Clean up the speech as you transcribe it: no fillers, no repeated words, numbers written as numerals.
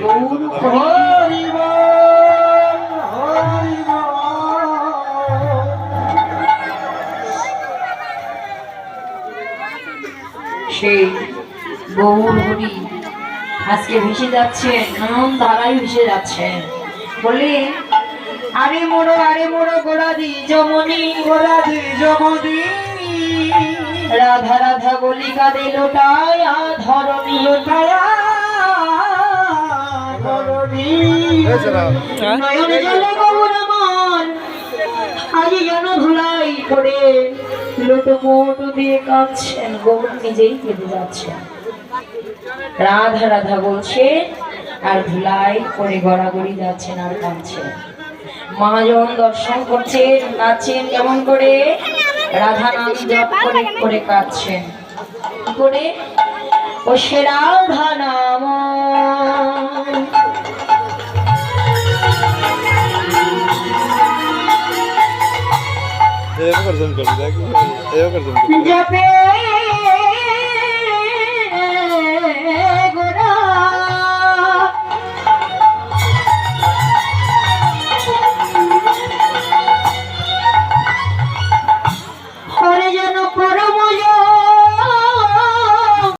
গৌর হরি বল হরি বল। সেই গৌর হরি আজকে ভেসে যাচ্ছেন, নানান ধারায় ভেসে যাচ্ছেন। বলে আরে মোড়ো গোড়াদি যমনি গোড়াধি যমদি রাধা রাধা বলি কাঁদে লোটায় ধরণী লোটায়া ধরণী। নয়নে জলে গৌর মন আজ যেন ধুলাই করে লোটমোট দিয়ে কাঁদছেন। গৌর নিজেই কেঁদে যাচ্ছেন, রাধা রাধা বলছে আর ধুলাই করে গড়াগড়ি যাচ্ছেন আর কাঁদছেন। মহাজন দর্শন করছেন, নাচছেন কেমন করে, রাধা নাম জপ করে করে কাঁদছেন। কি করে? ও সে রাধা নাম জপে